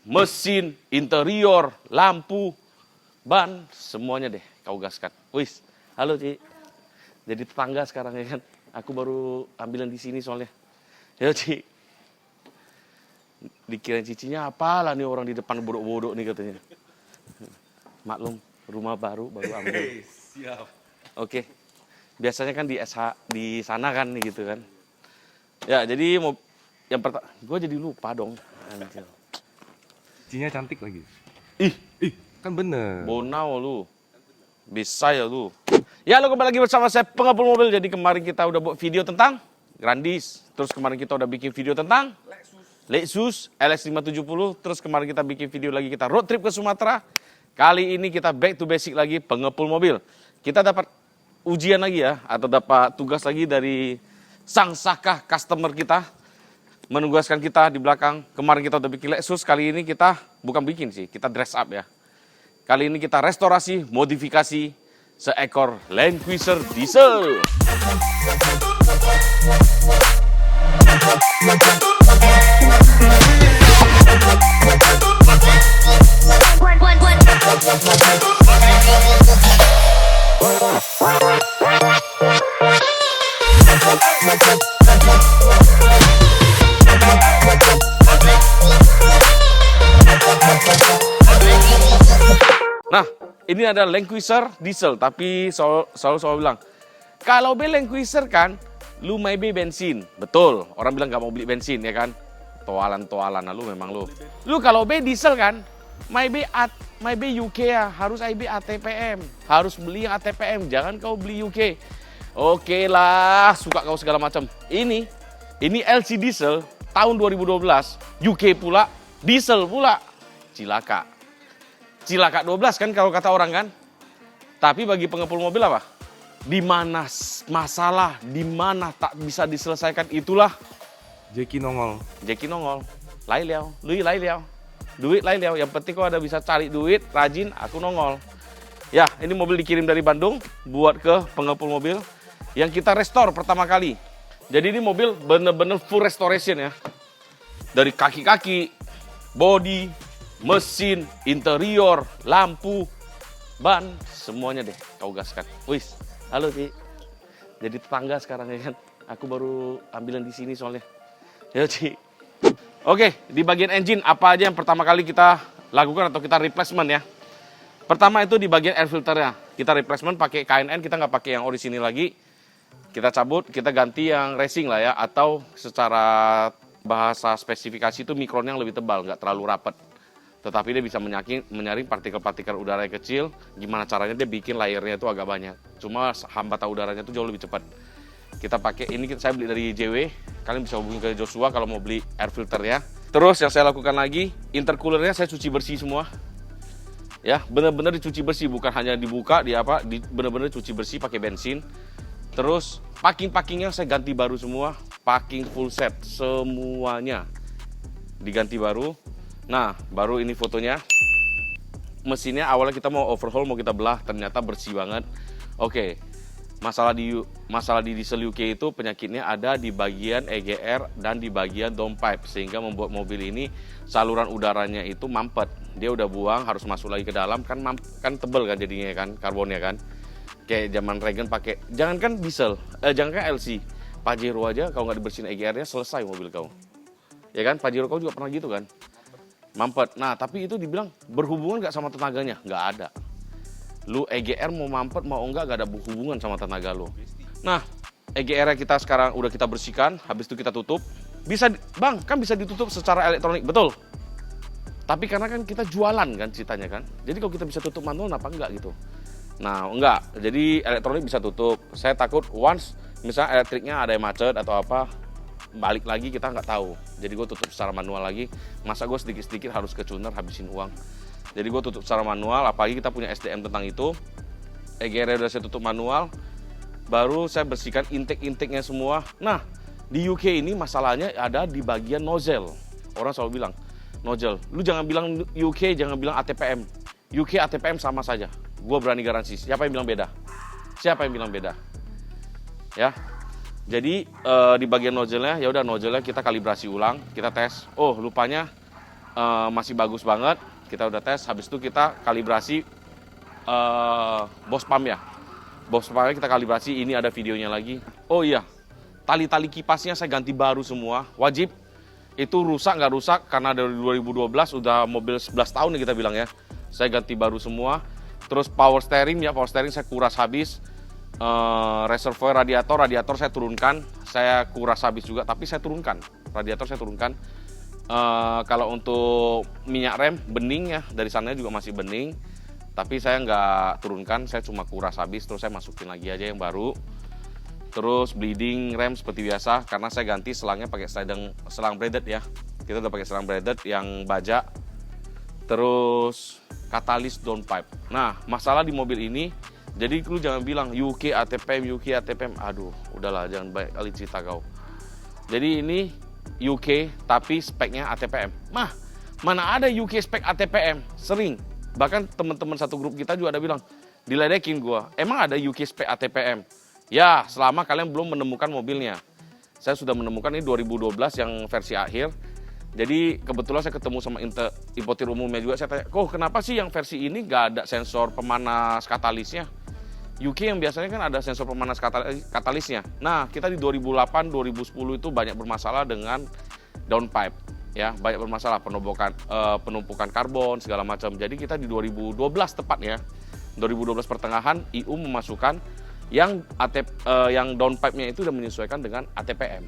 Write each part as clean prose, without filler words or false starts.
mesin, interior, lampu, ban, semuanya deh kau gaskan. Wis, halo Ci. Jadi tetangga sekarang ya kan. Aku baru ambilan di sini soalnya. Ya Ci. Dikirain cicinya apalah nih orang di depan bodok-bodok nih katanya. Maklum, rumah baru ambil. Siap. Oke. Biasanya kan di SH di sana kan nih gitu kan. Ya, jadi yang pertama gue jadi lupa dong. Anjir. Cinya cantik lagi. Ih, Kan bener. bonau lu. Bisa ya lu. Ya, lo kembali lagi bersama saya Pengepul Mobil. Jadi kemarin kita udah buat video tentang Grandis. Terus kemarin kita udah bikin video tentang Lexus LX570. Terus kemarin kita bikin video lagi kita road trip ke Sumatera. Kali ini kita back to basic lagi pengepul mobil. Kita dapat ujian lagi ya, atau dapat tugas lagi dari sang saka customer kita. Menugaskan kita di belakang. Kemarin kita udah bikin Lexus, kali ini kita bukan bikin sih, kita dress up ya. Kali ini kita restorasi, modifikasi seekor Land Cruiser diesel. Nah, ini ada Land Cruiser diesel, tapi selalu bilang, kalau beli Land Cruiser kan, lu maybe bensin. Betul, orang bilang gak mau beli bensin ya kan. Toalan-toalan, lu memang lu. Lu kalau beli diesel kan, maybe UK ya, harus IB ATPM. Harus beli yang ATPM, jangan kau beli UK. Oke lah, suka kau segala macam. Ini LC diesel tahun 2012, UK pula, diesel pula. Cilaka 12 kan kalau kata orang kan. Tapi bagi pengepul mobil apa? Di mana masalah, di mana tak bisa diselesaikan, itulah Jeki nongol. Lai liao, duit lai liao. Yang penting kau ada bisa cari duit, rajin, aku nongol. Ya, ini mobil dikirim dari Bandung buat ke pengepul mobil yang kita restore pertama kali. Jadi ini mobil bener-bener full restoration ya. Dari kaki-kaki, body, mesin, interior, lampu, ban, semuanya deh kau gaskan. Wis, halo Ci. Jadi tetangga sekarang ya kan. Aku baru ambilan di sini soalnya. Ya Ci. Oke, di bagian engine apa aja yang pertama kali kita lakukan atau kita replacement ya. Pertama itu di bagian air filternya. Kita replacement pakai KNN, kita nggak pakai yang orisinil lagi. Kita cabut, kita ganti yang racing lah ya. Atau secara bahasa spesifikasi itu mikron yang lebih tebal, nggak terlalu rapat. Tetapi dia bisa menyaring partikel-partikel udara yang kecil. Gimana caranya dia bikin layernya itu agak banyak. Cuma hambatan udaranya itu jauh lebih cepat. Kita pakai ini, saya beli dari JW. Kalian bisa hubungi ke Joshua kalau mau beli air filter ya. Terus yang saya lakukan lagi, intercoolernya saya cuci bersih semua. Ya, benar-benar dicuci bersih, bukan hanya dibuka, benar-benar cuci bersih pakai bensin. Terus packing-packingnya saya ganti baru semua, packing full set semuanya diganti baru. Nah, baru ini fotonya. Mesinnya awalnya kita mau overhaul, mau kita belah, ternyata bersih banget. Oke. Masalah di diesel UK itu penyakitnya ada di bagian EGR dan di bagian downpipe, sehingga membuat mobil ini saluran udaranya itu mampet. Dia udah buang, harus masuk lagi ke dalam, kan tebel kan jadinya kan, karbonnya kan. Kayak zaman Reagan pakai, jangankan diesel, jangankan LC, Pajero aja kalau nggak dibersihin EGR-nya selesai mobil kau. Ya kan, Pajero kau juga pernah gitu kan? Mampet. Nah, tapi itu dibilang berhubungan nggak sama tenaganya? Nggak ada. Lu EGR mau mampet mau enggak gak ada hubungan sama tenaga lu. Nah, EGR kita sekarang udah kita bersihkan, habis itu kita tutup. Bisa, Bang, kan bisa ditutup secara elektronik, betul. Tapi karena kan kita jualan kan ceritanya kan. Jadi kalau kita bisa tutup manual, kenapa enggak gitu? Nah, enggak. Jadi elektronik bisa tutup. Saya takut once misalnya elektriknya ada yang macet atau apa, balik lagi kita nggak tahu. Jadi gue tutup secara manual lagi. Masa gue sedikit-sedikit harus ke tuner habisin uang. Jadi gue tutup secara manual, apalagi kita punya SDM tentang itu. EGR udah saya tutup manual, baru saya bersihkan intake-intake-nya semua. Nah, di UK ini masalahnya ada di bagian nozzle. Orang selalu bilang, nozzle. Lu jangan bilang UK, jangan bilang ATPM. UK, ATPM sama saja. Gue berani garansi. Siapa yang bilang beda? Siapa yang bilang beda? Ya. Jadi di bagian nozzle-nya, ya udah nozzle-nya kita kalibrasi ulang, kita tes. Oh, lupanya masih bagus banget. Kita udah tes, habis itu kita kalibrasi box pump ya. Box pumpnya kita kalibrasi, ini ada videonya lagi. Oh iya, tali-tali kipasnya saya ganti baru semua, wajib. Itu rusak nggak rusak, karena dari 2012 udah mobil 11 tahun nih kita bilang ya. Saya ganti baru semua. Terus power steering saya kuras habis. Reservoir radiator saya turunkan. Saya kuras habis juga, tapi saya turunkan. Radiator saya turunkan. Kalau untuk minyak rem bening ya, dari sana juga masih bening, tapi saya nggak turunkan, saya cuma kuras habis, terus saya masukin lagi aja yang baru. Terus bleeding rem seperti biasa, karena saya ganti selangnya pakai selang braided ya, kita udah pakai selang braided yang baja. Terus katalis downpipe. Nah, masalah di mobil ini, jadi lu jangan bilang UK ATPM, aduh udahlah, jangan banyak kali cerita kau. Jadi ini UK tapi speknya ATPM. Mana ada UK spek ATPM? Sering. Bahkan teman-teman satu grup kita juga ada bilang, diledekin gua, emang ada UK spek ATPM? Ya, selama kalian belum menemukan mobilnya. Saya sudah menemukan ini 2012 yang versi akhir. Jadi kebetulan saya ketemu sama importir umumnya juga, saya tanya, kok kenapa sih yang versi ini nggak ada sensor pemanas katalisnya? UK yang biasanya kan ada sensor pemanas katalisnya. Nah, kita di 2008, 2010 itu banyak bermasalah dengan downpipe. Ya, banyak bermasalah penumpukan karbon segala macam. Jadi kita di 2012 tepatnya, 2012 pertengahan EU memasukkan yang downpipe-nya itu udah menyesuaikan dengan ATPM.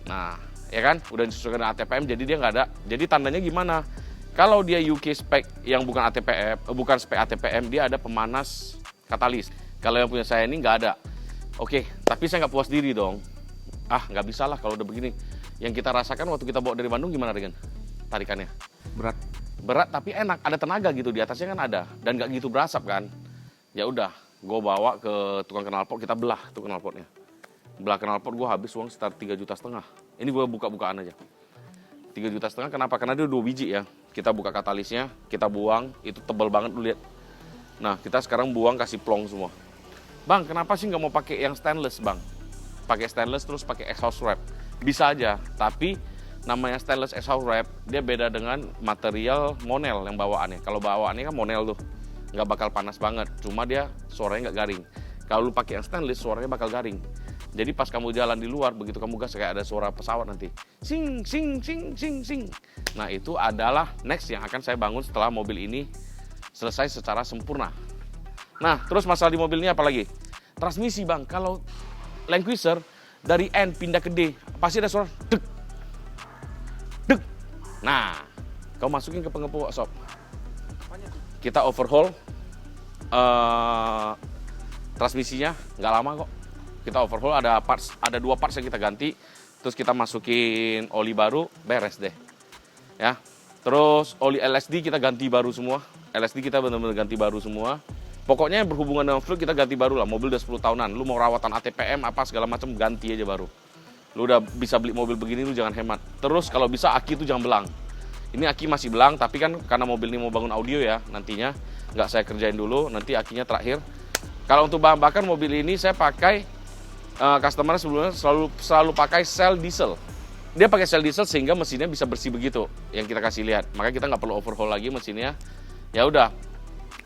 Nah, ya kan, udah disesuaikan dengan ATPM, jadi dia nggak ada. Jadi tandanya gimana? Kalau dia UK spek yang bukan ATPM, bukan spek ATPM, dia ada pemanas katalis. Kalau yang punya saya ini nggak ada. Oke, tapi saya nggak puas diri dong. Nggak bisa lah kalau udah begini. Yang kita rasakan waktu kita bawa dari Bandung gimana dengan tarikannya? Berat tapi enak, ada tenaga gitu di atasnya kan ada, dan nggak gitu berasap kan. Ya udah, gue bawa ke tukang knalpot, kita belah tuh knalpotnya. Belah knalpot gue habis uang sekitar 3,5 juta. Ini gue buka-bukaan aja. 3,5 juta, kenapa? Karena dia 2 biji ya. Kita buka katalisnya, kita buang, itu tebal banget lu lihat. Nah, kita sekarang buang, kasih plong semua. Bang, kenapa sih nggak mau pakai yang stainless, Bang? Pakai stainless terus pakai exhaust wrap. Bisa aja, tapi namanya stainless exhaust wrap, dia beda dengan material monel yang bawaannya. Kalau bawaannya kan monel tuh, nggak bakal panas banget, cuma dia suaranya nggak garing. Kalau lu pakai yang stainless, suaranya bakal garing. Jadi pas kamu jalan di luar, begitu kamu gas kayak ada suara pesawat nanti. Sing, sing, sing, sing, sing. Nah, itu adalah next yang akan saya bangun setelah mobil ini selesai secara sempurna. Nah, terus masalah di mobil ini apa lagi? Transmisi, Bang. Kalau Land Cruiser dari N pindah ke D, pasti ada suara dek. Dek. Nah, kau masukin ke pengepul workshop. Kita overhaul transmisinya, nggak lama kok. Kita overhaul, ada 2 parts yang kita ganti, terus kita masukin oli baru, beres deh. Ya. Terus oli LSD kita ganti baru semua. LSD kita benar-benar ganti baru semua. Pokoknya yang berhubungan dengan fluid kita ganti baru lah. Mobil udah 10 tahunan. Lu mau rawatan ATPM apa segala macam, ganti aja baru. Lu udah bisa beli mobil begini, lu jangan hemat. Terus kalau bisa aki itu jangan belang. Ini aki masih belang, tapi kan karena mobil ini mau bangun audio ya, nantinya nggak saya kerjain dulu, nanti akinya terakhir. Kalau untuk bahan bakar mobil ini saya pakai, customer sebelumnya selalu pakai sel diesel. Dia pakai sel diesel sehingga mesinnya bisa bersih begitu, yang kita kasih lihat. Makanya kita nggak perlu overhaul lagi mesinnya. Ya udah.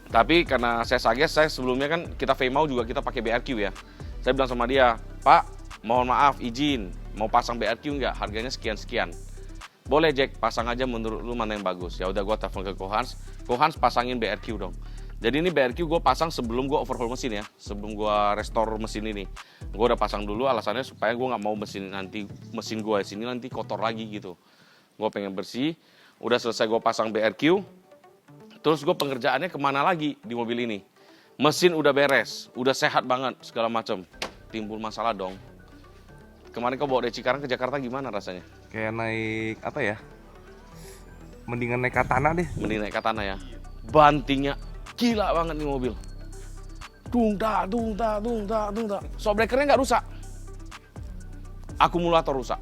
Tapi karena saya sages, saya sebelumnya kan kita V-Mau juga kita pakai BRQ ya. Saya bilang sama dia, Pak, mohon maaf, izin, mau pasang BRQ nggak? Harganya sekian-sekian. Boleh Jack, pasang aja menurut lu mana yang bagus. Ya udah, gue telepon ke Kohans pasangin BRQ dong. Jadi ini BRQ gue pasang sebelum gue overhaul mesin ya, sebelum gue restore mesin ini. Gue udah pasang dulu, alasannya supaya gue nggak mau mesin gue sini nanti kotor lagi gitu. Gue pengen bersih. Udah selesai gue pasang BRQ, terus gue pengerjaannya kemana lagi di mobil ini? Mesin udah beres, udah sehat banget segala macam. Timbul masalah dong. Kemarin kau bawa dari Cikarang ke Jakarta gimana rasanya? Kayak naik apa ya? Mendingan naik Katana deh. Mending naik Katana ya. Bantingnya gila banget nih mobil. Dung da. Shock breakernya nggak rusak. Akumulator rusak.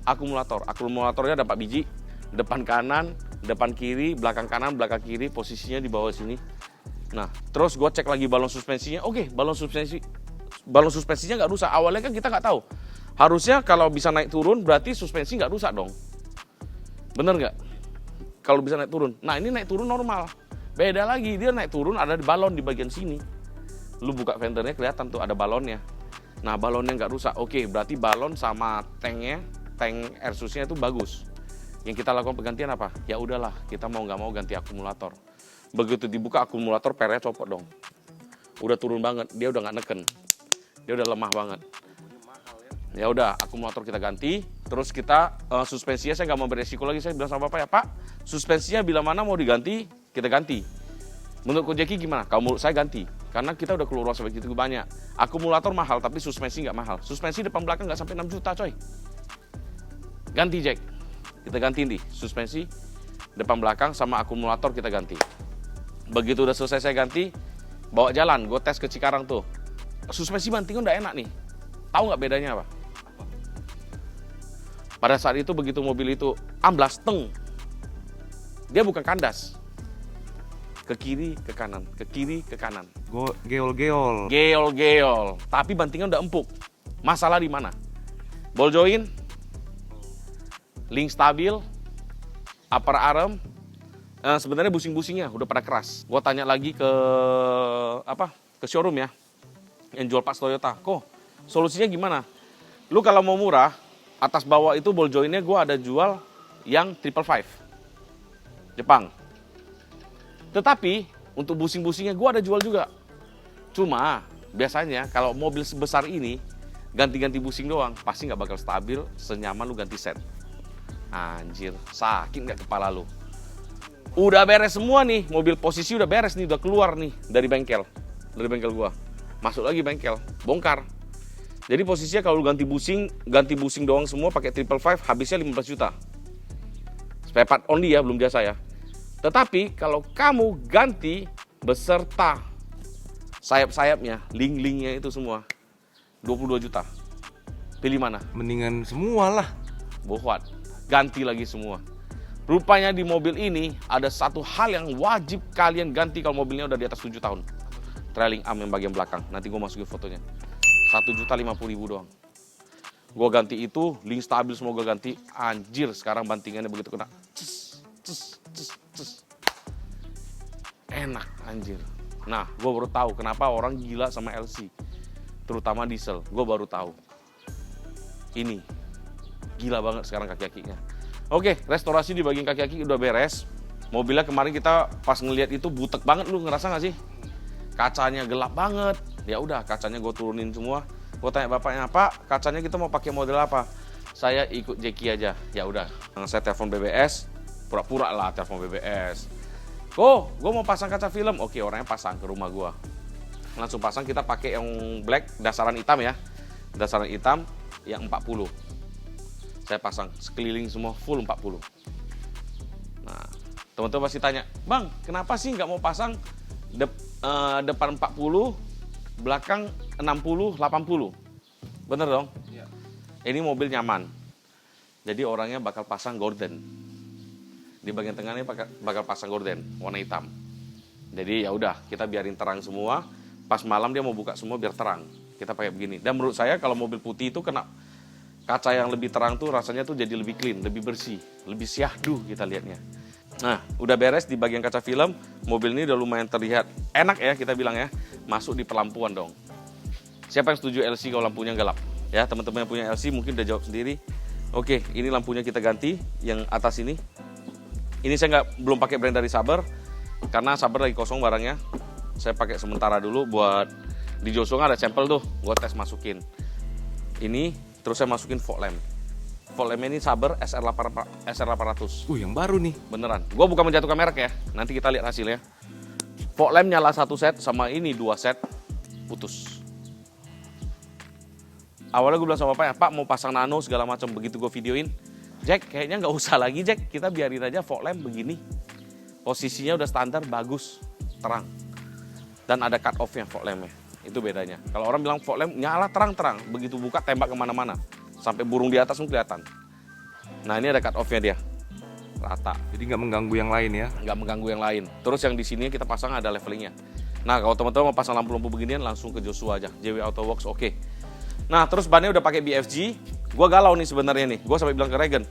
Akumulatornya ada 4 biji. Depan kanan, depan kiri, belakang kanan, belakang kiri, posisinya di bawah sini. Nah, terus gue cek lagi balon suspensinya. Oke, balon suspensinya nggak rusak. Awalnya kan kita nggak tahu. Harusnya kalau bisa naik turun berarti suspensi nggak rusak dong. Bener nggak? Kalau bisa naik turun. Nah ini naik turun normal. Beda lagi, dia naik turun ada di balon di bagian sini. Lu buka venternya kelihatan tuh ada balonnya. Nah balonnya nggak rusak. Oke, berarti balon sama tanknya, tank air susnya itu bagus. Yang kita lakukan penggantian apa? Ya udahlah, kita mau nggak mau ganti akumulator. Begitu dibuka akumulator, pernya copot dong. Udah turun banget, dia udah nggak neken. Dia udah lemah banget. Ya udah, akumulator kita ganti. Terus kita suspensinya saya nggak mau beresiko lagi. Saya bilang sama Bapak ya, Pak, suspensinya bila mana mau diganti, kita ganti. Menurut Ko Jeki gimana? Kalau menurut saya ganti. Karena kita udah keluar sampai gitu banyak. Akumulator mahal, tapi suspensi nggak mahal. Suspensi depan belakang nggak sampai 6 juta, coy. Ganti, Jack. Kita ganti nih, suspensi depan belakang sama akumulator kita ganti. Begitu udah selesai saya ganti, bawa jalan, gue tes ke Cikarang tuh. Suspensi bantingnya udah enak nih. Tahu nggak bedanya apa? Pada saat itu begitu mobil itu amblas, teng. Dia bukan kandas. Ke kiri, ke kanan, ke kiri, ke kanan. Geol-geol. Geol-geol. Tapi bantingnya udah empuk. Masalah di mana? Ball joint, link stabil, upper arm. Sebenarnya busing-busingnya udah pada keras. Gue tanya lagi ke showroom ya, yang jual parts Toyota. Kok solusinya gimana? Lu kalau mau murah, atas bawah itu ball jointnya gue ada jual yang 555 Jepang. Tetapi untuk busing-busingnya gue ada jual juga. Cuma biasanya kalau mobil sebesar ini ganti-ganti busing doang pasti nggak bakal stabil senyaman lu ganti set. Anjir, sakit nggak kepala lu? Udah beres semua nih, mobil posisi udah beres nih, udah keluar nih dari bengkel gua. Masuk lagi bengkel, bongkar. Jadi posisinya kalau lu ganti busing doang semua pakai 555 habisnya 15 juta. Spare part only ya, belum jasa ya. Tetapi kalau kamu ganti beserta sayap-sayapnya, link-linknya itu semua 22 juta. Pilih mana? Mendingan semua lah. Bohwat, ganti lagi semua. Rupanya di mobil ini ada satu hal yang wajib kalian ganti kalau mobilnya udah di atas 7 tahun. Trailing arm yang bagian belakang. Nanti gue masukin fotonya. 1.050.000 doang. Gue ganti itu, link stabil semua gue ganti. Anjir, sekarang bantingannya begitu kena. Enak anjir. Nah, gue baru tahu kenapa orang gila sama LC. Terutama diesel. Gue baru tahu. Ini gila banget sekarang kaki-kakinya. Oke, restorasi di bagian kaki-kaki udah beres. Mobilnya kemarin kita pas ngelihat itu butek banget, lu ngerasa nggak sih? Kacanya gelap banget. Ya udah, kacanya gue turunin semua. Gue tanya bapaknya, Pak, kacanya kita mau pakai model apa? Saya ikut Jeki aja. Ya udah, saya telepon BBS. Pura-pura lah telepon BBS. Oh, gue mau pasang kaca film. Oke, orangnya pasang ke rumah gue. Langsung pasang, kita pakai yang black, dasaran hitam ya. Dasaran hitam yang 40. Saya pasang sekeliling semua full 40. Nah, teman-teman pasti tanya, Bang, kenapa sih nggak mau pasang depan 40, belakang 60, 80? Bener dong? Ya. Ini mobil nyaman. Jadi orangnya bakal pasang gorden. Di bagian tengahnya bakal pasang gorden warna hitam. Jadi ya udah, kita biarin terang semua. Pas malam dia mau buka semua biar terang. Kita pakai begini. Dan menurut saya kalau mobil putih itu kena kaca yang lebih terang tuh rasanya tuh jadi lebih clean, lebih bersih, lebih syahdu kita lihatnya. Nah, udah beres di bagian kaca film, mobil ini udah lumayan terlihat enak ya kita bilang ya. Masuk di pelampuan dong. Siapa yang setuju LC kalau lampunya gelap? Ya, teman-teman yang punya LC mungkin udah jawab sendiri. Oke, ini lampunya kita ganti yang atas ini. Ini saya belum pakai brand dari Saber karena Saber lagi kosong barangnya. Saya pakai sementara dulu buat di Joshua ada sampel tuh, gua tes masukin. Ini terus saya masukin fog lamp. Fog lamp ini Saber SR800. Yang baru nih. Beneran. Gua bukan menjatuhkan merek ya. Nanti kita lihat hasilnya. Fog lamp nyala 1 set sama ini 2 set putus. Awalnya gue bilang sama Pak mau pasang nano segala macam. Begitu gue videoin, Jack kayaknya nggak usah lagi Jack. Kita biarin aja fog lamp begini. Posisinya udah standar, bagus, terang. Dan ada cut off-nya fog lamp-nya. Itu bedanya. Kalau orang bilang fog lamp nyala terang-terang, begitu buka tembak kemana-mana. Sampai burung di atas pun kelihatan. Nah ini ada cut off-nya dia. Rata. Jadi nggak mengganggu yang lain ya? Nggak mengganggu yang lain. Terus yang di sini kita pasang ada levelingnya. Nah kalau teman-teman mau pasang lampu-lampu beginian langsung ke Joshua aja. JW Auto Works oke. Nah terus bannya udah pakai BFG. Gue galau nih sebenarnya nih. Gue sampai bilang ke Regen,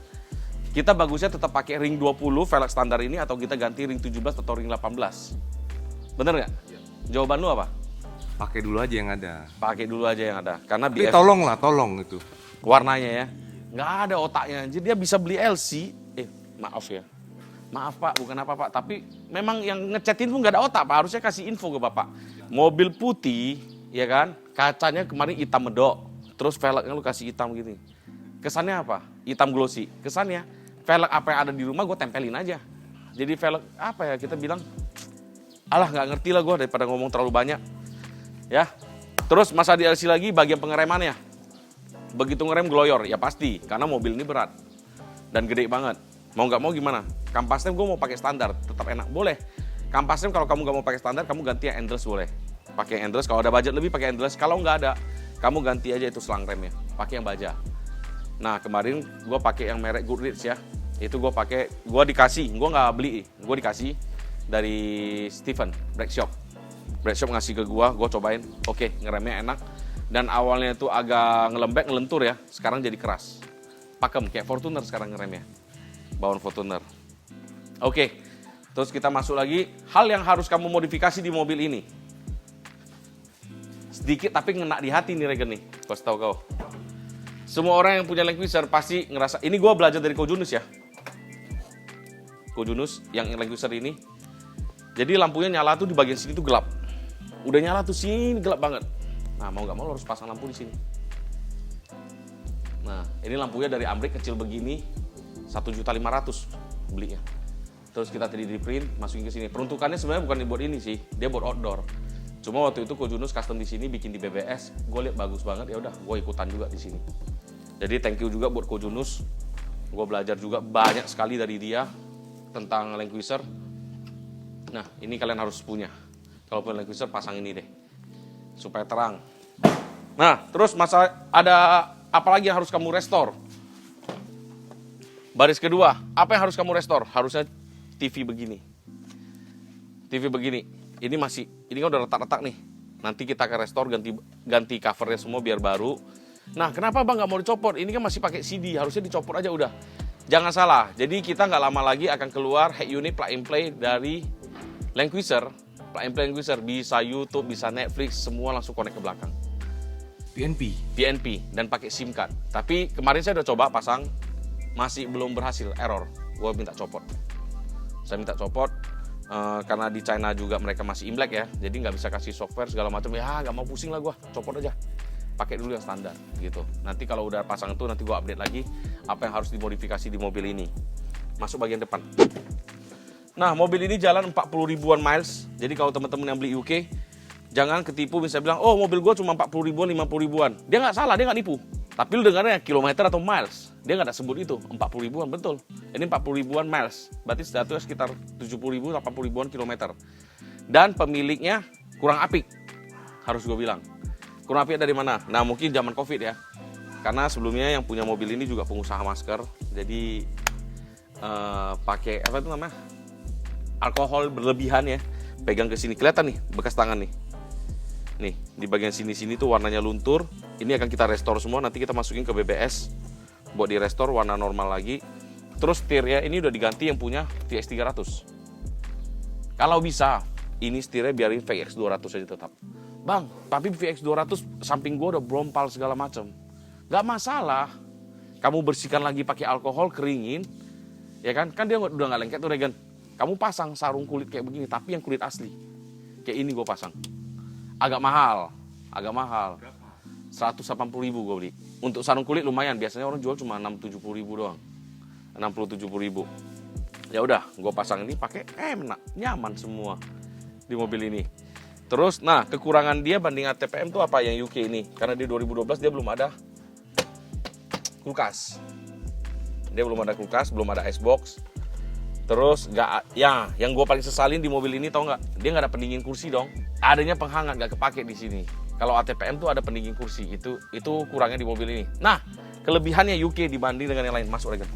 Kita bagusnya tetap pakai ring 20 velg standar ini atau kita ganti ring 17 atau ring 18. Bener nggak? Iya. Jawaban lu apa? Pakai dulu aja yang ada. Pakai dulu aja yang ada. Karena Tapi BF tolong itu. warnanya ya. Nggak ada otaknya. Jadi dia bisa beli LC. Maaf ya. Maaf Pak, bukan apa Pak. Tapi memang yang ngechatin pun nggak ada otak Pak. Harusnya kasih info ke Bapak. Mobil putih, ya kan? Kacanya kemarin hitam medok. Terus velgnya lu kasih hitam gini. Kesannya apa? Hitam glossy. Kesannya, velg apa yang ada di rumah gue tempelin aja. Jadi velg apa ya kita bilang, alah nggak ngerti lah gue daripada ngomong terlalu banyak. Ya, terus masa DLC lagi bagian pengeremannya. Begitu ngerem gloyor, ya pasti. Karena mobil ini berat. Dan gede banget. Mau nggak mau gimana? Kampas rem gue mau pakai standar, tetap enak. Boleh. Kampas rem kalau kamu nggak mau pakai standar, kamu ganti yang endless boleh. Pakai endless, kalau ada budget lebih pakai endless. Kalau nggak ada, kamu ganti aja itu selang remnya. Pakai yang baja. Nah kemarin gue pakai yang merek Goodrich ya. Itu gue pakai, gue dikasih, gue nggak beli. Gue dikasih dari Steven, Brake Shop. Brake Shop ngasih ke gue cobain. Oke, ngeremnya enak. Dan awalnya itu agak ngelembek, ngelentur ya. Sekarang jadi keras. Pakem, kayak Fortuner sekarang ngeremnya. Bawaan Fortuner. Oke, terus kita masuk lagi. Hal yang harus kamu modifikasi di mobil ini. Sedikit tapi ngena di hati nih Regen nih. Kasih tau kau. Semua orang yang punya Land Cruiser pasti ngerasa, ini gue belajar dari Ko Junus ya. Ko Junus yang Land Cruiser ini. Jadi lampunya nyala tuh di bagian sini tuh gelap. Udah nyala tuh sini gelap banget. Nah mau nggak mau lo harus pasang lampu di sini. Nah ini lampunya dari Amrik kecil begini, 1.500.000 belinya. Terus kita 3D print, masukin ke sini. Peruntukannya sebenarnya bukan buat ini sih, dia buat outdoor. Cuma waktu itu Ko Junus custom di sini, bikin di BBS, gue lihat bagus banget, ya udah gue ikutan juga di sini. Jadi thank you juga buat Ko Junus. Gue belajar juga banyak sekali dari dia tentang Land Cruiser. Nah, ini kalian harus punya. Kalau punya Land Cruiser pasang ini deh. Supaya terang. Nah, terus masalah ada apa lagi yang harus kamu restore? Baris kedua, apa yang harus kamu restore? Harusnya TV begini. TV begini. Ini kan udah retak-retak nih. Nanti kita akan restore, ganti covernya semua biar baru. Nah, kenapa Bang nggak mau dicopot? Ini kan masih pakai CD, harusnya dicopot aja udah. Jangan salah, jadi kita nggak lama lagi akan keluar head unit plug and play dari Land Cruiser. Plug and play Land Cruiser, bisa YouTube, bisa Netflix, semua langsung connect ke belakang. PNP, dan pakai SIM card. Tapi kemarin saya udah coba pasang, masih belum berhasil, error. Gue minta copot. Saya minta copot, karena di China juga mereka masih Imlek ya, jadi nggak bisa kasih software segala macam. Ya nggak mau pusing lah gue, copot aja. Pakai dulu yang standar gitu. Nanti kalau udah pasang itu nanti gue update lagi apa yang harus dimodifikasi di mobil ini. Masuk bagian depan. Nah mobil ini jalan 40 ribuan miles. Jadi kalau teman-teman yang beli UK jangan ketipu bisa bilang oh mobil gue cuma 40 ribuan 50 ribuan. Dia nggak salah, dia nggak nipu. Tapi lu dengarnya kilometer atau miles. Dia nggak ada sebut itu 40 ribuan betul. Ini 40 ribuan miles. Berarti statusnya sekitar 70 ribu 80 ribuan kilometer. Dan pemiliknya kurang apik. Harus gue bilang. Kurang apik dari mana? Nah mungkin zaman Covid ya. Karena sebelumnya yang punya mobil ini juga pengusaha masker. Jadi pakai apa itu namanya? Alkohol berlebihan ya. Pegang ke sini kelihatan nih bekas tangan nih. Nih di bagian sini tuh warnanya luntur. Ini akan kita restore semua. Nanti kita masukin ke BBS buat di restore warna normal lagi. Terus setirnya ini udah diganti yang punya VX 300. Kalau bisa ini setirnya biarin VX 200 aja tetap. Bang, tapi VX 200 samping gue udah brompal segala macam. Gak masalah. Kamu bersihkan lagi pakai alkohol, keringin. Ya kan? Kan dia udah gak lengket tuh Regen. Kamu pasang sarung kulit kayak begini, tapi yang kulit asli. Kayak ini gue pasang. Agak mahal. 180 ribu gue beli. Untuk sarung kulit lumayan, biasanya orang jual cuma 670 ribu doang. 67 ribu. Ya udah, gue pasang ini pakai enak, nyaman semua di mobil ini. Terus, nah kekurangan dia banding ATPM tuh apa yang UK ini? Karena di 2012 dia belum ada kulkas. Dia belum ada kulkas, belum ada icebox. Terus nggak, ya yang gue paling sesalin di mobil ini tau nggak? Dia nggak ada pendingin kursi dong. Adanya penghangat nggak kepake di sini. Kalau ATPM tuh ada pendingin kursi. Itu kurangnya di mobil ini. Nah kelebihannya UK dibanding dengan yang lain. Masuk Regen.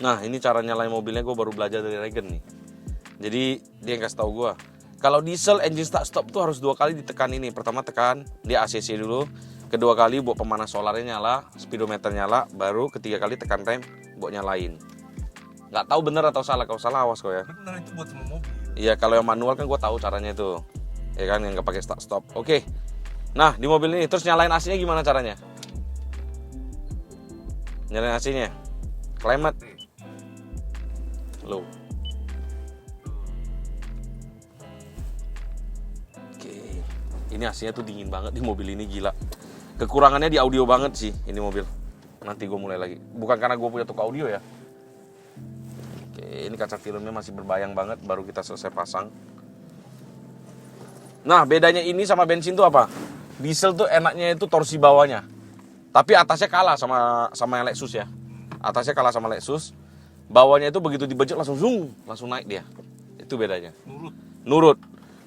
Nah, ini cara nyalain mobilnya gue baru belajar dari Regen nih. Jadi dia yang kasih tahu gue, kalau diesel engine start stop tuh harus 2 kali ditekan ini. Pertama tekan dia ACC dulu, kedua kali buat pemanas solarnya nyala, speedometer nyala, baru ketiga kali tekan rem buat nyalain. Nggak tahu bener atau salah, kalau salah awas kok ya. Benar itu buat semua mobil. Iya, kalau yang manual kan gue tahu caranya itu, ya kan, yang nggak pakai start stop. Oke. Nah, di mobil ini terus nyalain AC-nya gimana caranya? Nyalain AC-nya, climate, low. Oke, ini AC-nya tuh dingin banget di mobil ini, gila. Kekurangannya di audio banget sih ini mobil. Nanti gue mulai lagi. Bukan karena gue punya toko audio ya. Oke, ini kaca filmnya masih berbayang banget, baru kita selesai pasang. Nah, bedanya ini sama bensin tuh apa? Diesel tuh enaknya itu torsi bawahnya. Tapi atasnya kalah sama yang Lexus ya. Atasnya kalah sama Lexus. Bawahnya itu begitu dibejek langsung zoom, langsung naik dia. Itu bedanya. Nurut.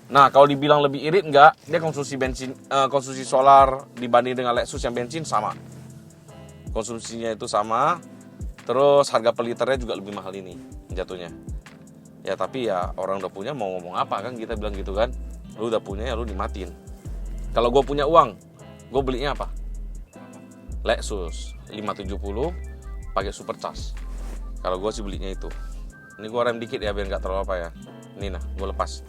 Nah, kalau dibilang lebih irit enggak, dia konsumsi bensin, konsumsi solar dibanding dengan Lexus yang bensin sama. Konsumsinya itu sama. Terus harga per liternya juga lebih mahal ini jatuhnya. Ya tapi ya orang udah punya mau ngomong apa kan, kita bilang gitu kan. Lu udah punya ya lu dimatiin. Kalau gue punya uang, gue belinya apa? Lexus 570 pakai supercharge. Kalau gue sih belinya itu. Ini gue rem dikit ya biar nggak terlalu apa ya. Ini nah, gue lepas.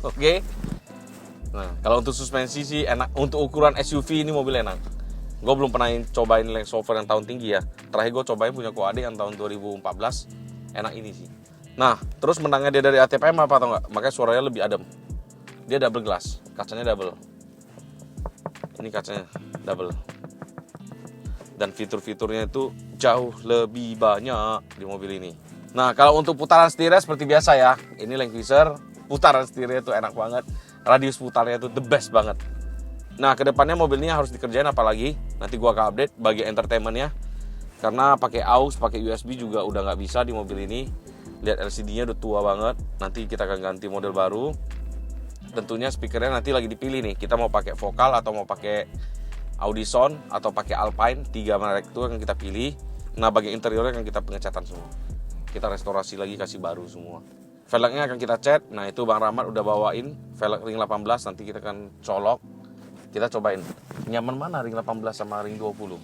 Oke. Nah, kalau untuk suspensi sih enak. Untuk ukuran SUV ini mobil enak. Gue belum pernah cobain Land Rover yang tahun tinggi ya. Terakhir gue cobain punya Quade yang tahun 2014. Enak ini sih. Nah, terus menangnya dia dari ATPM apa atau enggak? Makanya suaranya lebih adem. Dia double glass, kacanya double. Ini kacanya double. Dan fitur-fiturnya itu jauh lebih banyak di mobil ini. Nah, kalau untuk putaran setirnya seperti biasa ya. Ini Land Cruiser, putaran setirnya itu enak banget. Radius putarnya itu the best banget. Nah, kedepannya mobil ini harus dikerjain apalagi. Nanti gua akan update bagian entertainmentnya. Karena pakai AUX, pakai USB juga udah nggak bisa di mobil ini. Lihat LCD-nya udah tua banget. Nanti kita akan ganti model baru. Tentunya speakernya nanti lagi dipilih nih. Kita mau pakai vokal atau mau pakai Audison atau pakai Alpine. 3 merek itu akan kita pilih. Nah, bagian interiornya akan kita pengecatan semua. Kita restorasi lagi, kasih baru semua. Velgnya akan kita cat. Nah, itu Bang Rahmat udah bawain velg ring 18. Nanti kita akan colok. Kita cobain nyaman mana ring 18 sama ring 20.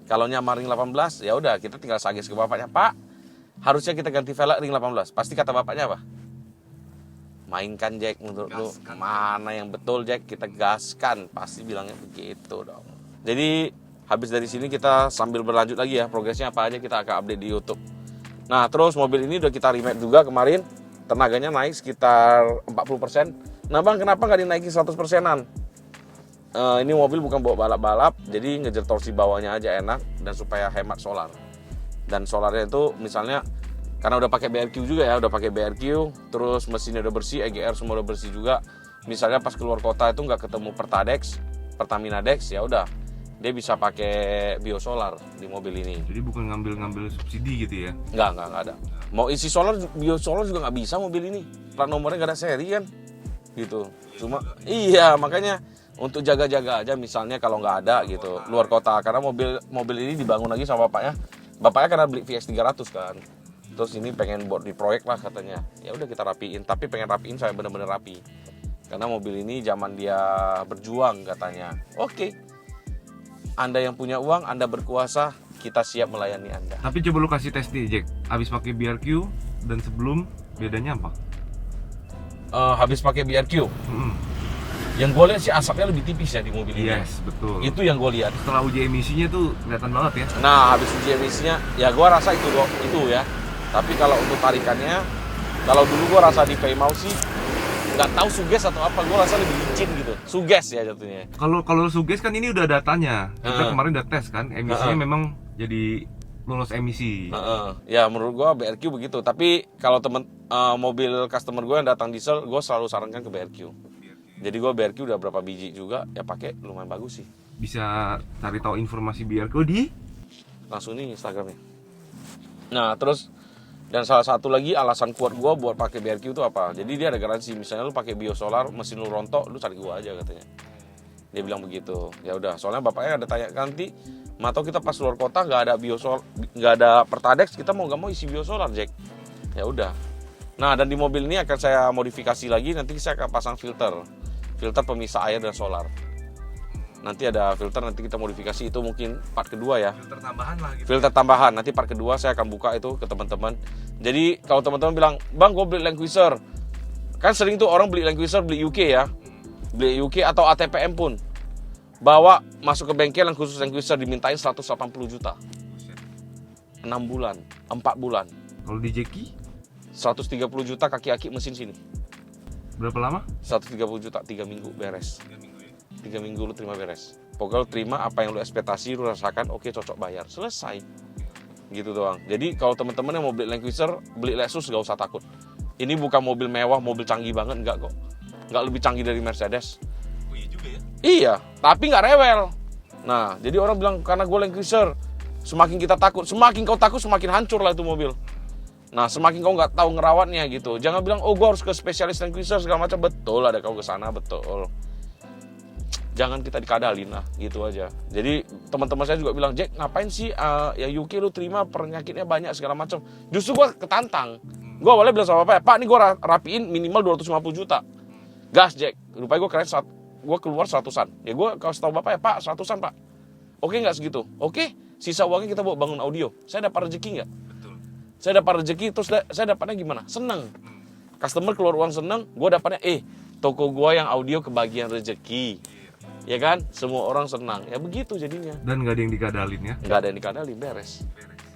Kalau nyaman ring 18, ya udah kita tinggal sagis ke bapaknya, "Pak, harusnya kita ganti velg ring 18." Pasti kata bapaknya apa? Mainkan Jack, menurut lu mana yang betul Jack, kita gaskan, pasti bilangnya begitu dong. Jadi habis dari sini kita sambil berlanjut lagi ya, progresnya apa aja kita akan update di YouTube. Nah, terus mobil ini udah kita remake juga kemarin, tenaganya naik sekitar 40%. Nah Bang, kenapa nggak dinaikin 100%-an? Ini mobil bukan bawa balap-balap, jadi ngejar torsi bawahnya aja enak dan supaya hemat solar. Dan solarnya itu misalnya karena udah pakai BRQ juga ya, udah pakai BRQ, terus mesinnya udah bersih, EGR semua udah bersih juga. Misalnya pas keluar kota itu nggak ketemu Pertadex, Pertamina Dex, ya udah dia bisa pakai biosolar di mobil ini. Jadi bukan ngambil subsidi gitu ya? Nggak ada. Mau isi solar, biosolar juga nggak bisa mobil ini. Plat nomornya nggak ada seri kan, gitu. Cuma iya makanya untuk jaga-jaga aja misalnya kalau nggak ada gitu luar kota, karena mobil ini dibangun lagi sama bapaknya karena beli VX 300 kan. Terus ini pengen buat di proyek lah katanya. Ya udah kita rapiin, tapi pengen rapiin saya bener-bener rapi. Karena mobil ini zaman dia berjuang katanya. Oke. Anda yang punya uang, Anda berkuasa, kita siap melayani Anda. Tapi coba lu kasih tes nih Jack, habis pakai BRQ dan sebelum bedanya apa? Habis pakai BRQ. Yang gue lihat sih asapnya lebih tipis ya di mobil ini. Yes, betul. Itu yang gue lihat. Setelah uji emisinya tuh kelihatan banget ya. Nah, habis uji emisinya, ya gue rasa itu ya. Tapi kalau untuk tarikannya, kalau dulu gue rasa di Paymount sih nggak tahu suges atau apa, gue rasa lebih licin gitu. Suges ya jatuhnya. Kalau suges kan ini udah datanya. Kita kemarin udah tes kan, emisinya memang jadi lulus emisi. Ya menurut gue BRQ begitu. Tapi kalau mobil customer gue yang datang diesel, gue selalu sarankan ke BRQ. Jadi gue BRQ udah berapa biji juga, ya pakai lumayan bagus sih. Bisa cari tahu informasi BRQ di langsung nih Instagramnya. Nah terus dan salah satu lagi alasan kuat gue buat pakai BRQ itu apa? Jadi dia ada garansi. Misalnya lu pakai biosolar, mesin lu rontok, lu cari gue aja katanya. Dia bilang begitu. Ya udah, soalnya bapaknya ada tanya nanti, atau kita pas luar kota nggak ada nggak ada Pertadex, kita mau nggak mau isi biosolar, Jack. Ya udah. Nah, dan di mobil ini akan saya modifikasi lagi, nanti saya akan pasang filter pemisah air dan solar. Nanti ada filter, nanti kita modifikasi, itu mungkin part kedua ya. Filter tambahan lah gitu. Filter tambahan, nanti part kedua saya akan buka itu ke teman-teman. Jadi kalau teman-teman bilang, Bang, gue beli Land Cruiser. Kan sering tuh orang beli Land Cruiser, beli UK ya. Beli UK atau ATPM pun. Bawa masuk ke bengkel yang khusus Land Cruiser, dimintain 180 juta. 6 bulan, 4 bulan. Kalau di Jeki 130 juta kaki aki mesin sini. berapa lama? 130 juta 3 minggu beres. 3 minggu ya. 3 minggu lu terima beres. Pokoknya lu terima apa yang lu ekspektasi, lu rasakan, oke cocok bayar. Selesai. Gitu doang. Jadi kalau teman-teman yang mau beli Land Cruiser, beli Lexus gak usah takut. Ini bukan mobil mewah, mobil canggih banget, enggak kok. Enggak lebih canggih dari Mercedes. Oh iya juga ya. Iya, tapi nggak rewel. Nah, jadi orang bilang karena gue Land Cruiser, semakin kita takut, semakin kau takut semakin hancur lah itu mobil. Nah, semakin kau nggak tahu ngerawatnya gitu. Jangan bilang, oh gue harus ke spesialis Land Cruiser segala macam. Betul, ada kau ke sana, betul. Jangan kita dikadalin lah, gitu aja. Jadi teman-teman saya juga bilang, Jack ngapain sih ya UK lu terima penyakitnya banyak segala macam. Justru gue ketantang. Gue awalnya bilang sama Pak ini gue rapiin minimal 250 juta. Gas Jack, rupanya gue keren saat gue keluar 100-an. Ya gue kasih tahu Bapak ya, Pak 100-an Pak. Oke nggak segitu? Oke, sisa uangnya kita buat bangun audio. Saya dapat rezeki nggak? Betul. Saya dapat rezeki, terus saya dapatnya gimana? Seneng. Customer keluar uang seneng, gue dapatnya toko gue yang audio kebagian rezeki. Ya kan? Semua orang senang. Ya begitu jadinya. Dan nggak ada yang dikadalin ya? Nggak ada yang dikadalin, beres.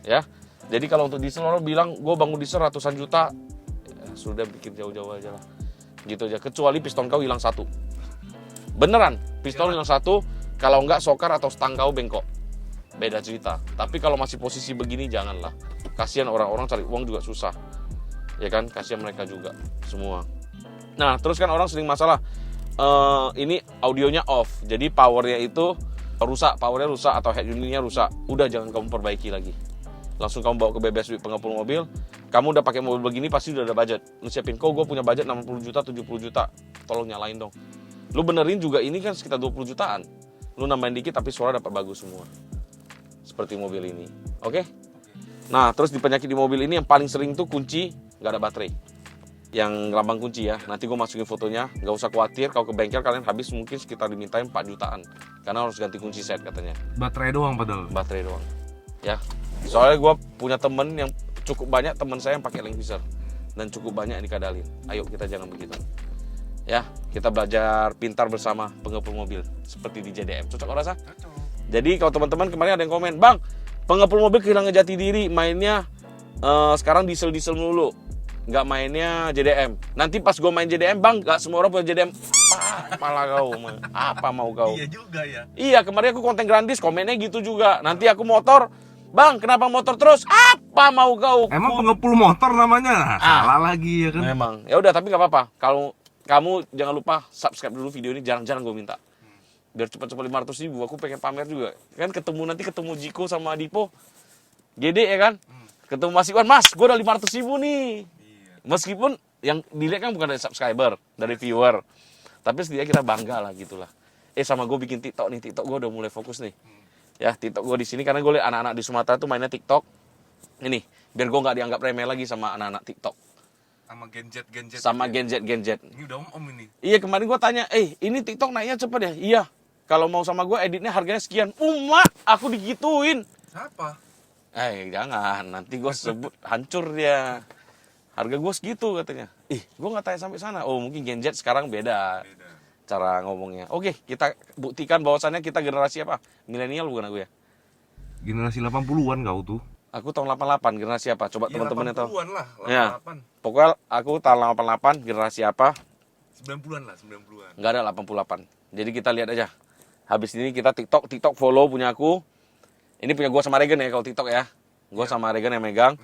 Ya. Jadi kalau untuk diesel orang bilang, gue bangun diesel ratusan juta, ya, sudah bikin jauh-jauh aja lah. Gitu aja. Kecuali piston kau hilang satu. Beneran, piston hilang satu. Kalau enggak sokar atau stang kau bengkok. Beda cerita. Tapi kalau masih posisi begini, janganlah. Kasihan orang-orang cari uang juga susah. Ya kan? Kasihan mereka juga. Semua. Nah, terus kan orang sering masalah. Ini audionya off. Jadi powernya itu rusak. Powernya rusak atau head unitnya rusak. Udah jangan kamu perbaiki lagi. Langsung kamu bawa ke BBS pengepul mobil. Kamu udah pakai mobil begini pasti udah ada budget. Lu siapin, kok gue punya budget 60 juta, 70 juta. Tolong nyalain dong. Lu benerin juga ini kan sekitar 20 jutaan. Lu nambahin dikit tapi suara dapat bagus semua. Seperti mobil ini. Oke? Nah, terus di penyakit di mobil ini yang paling sering tuh kunci nggak ada baterai. Yang lambang kunci ya. Nanti gue masukin fotonya. Nggak usah khawatir. Kalau ke bengkel kalian habis mungkin sekitar dimintain 4 jutaan. Karena harus ganti kunci set katanya. Baterai doang padahal. Baterai doang. Ya. Soalnya gue punya temen yang cukup banyak teman saya yang pakai Land Cruiser. Dan cukup banyak yang dikadalin. Ayo kita jangan begitu. Ya, kita belajar pintar bersama pengepul mobil. Seperti di JDM. Cocok rasa? Cocok. Jadi kalau teman-teman kemarin ada yang komen, Bang, pengepul mobil kehilangan jati diri, mainnya sekarang diesel-diesel melulu. Nggak mainnya JDM. Nanti pas gue main JDM, Bang, nggak semua orang punya JDM. Apalah kau, apa mau kau? Iya juga ya. Iya, kemarin aku konten grandis, komennya gitu juga. Nanti aku motor, Bang, kenapa motor terus? Apa mau kau? Emang pengepul motor namanya? Salah lagi ya kan? Memang. Ya udah, tapi nggak apa-apa. Kalau kamu jangan lupa subscribe dulu video ini, jarang-jarang gue minta. Biar cepat-cepat 500.000, aku pengen pamer juga. Kan ketemu Jiko sama Dipo. Gede ya kan? Ketemu Mas Iwan, Mas, gue udah 500.000 nih. Meskipun yang dilihat kan bukan dari subscriber, dari viewer. Tapi setidaknya kita bangga lah gitulah. Sama gue bikin TikTok nih, TikTok gue udah mulai fokus nih. Ya, TikTok gue di sini karena gue lihat anak-anak di Sumatera tuh mainnya TikTok. Ini, biar gue nggak dianggap remeh lagi sama anak-anak TikTok. Sama genjet-genjet. Sama genjet-genjet. Ini udah om ini. Iya, kemarin gue tanya, ini TikTok naiknya cepet ya? Iya. Kalau mau sama gue editnya harganya sekian. Aku digituin. Siapa? Jangan, nanti gue sebut hancur dia. Harga gue segitu katanya. Gue nggak tanya sampai sana. Oh, mungkin genjet sekarang beda cara ngomongnya. Oke, kita buktikan bahwasannya kita generasi apa? Milenial bukan aku ya? Generasi 80-an kau tuh. Aku tahun 88, generasi apa? Coba teman-teman yang tahu. 80-an lah, 88. Ya. Pokoknya aku tahun 88, generasi apa? 90-an lah, 90-an. Nggak ada 88. Jadi kita lihat aja. Habis ini kita TikTok follow punya aku. Ini punya gue sama Regen ya kalau TikTok ya. Gue sama Regen yang megang.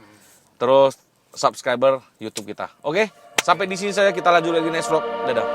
Terus subscriber YouTube kita. Oke? Sampai di sini saja, kita lanjut lagi next vlog. Dadah.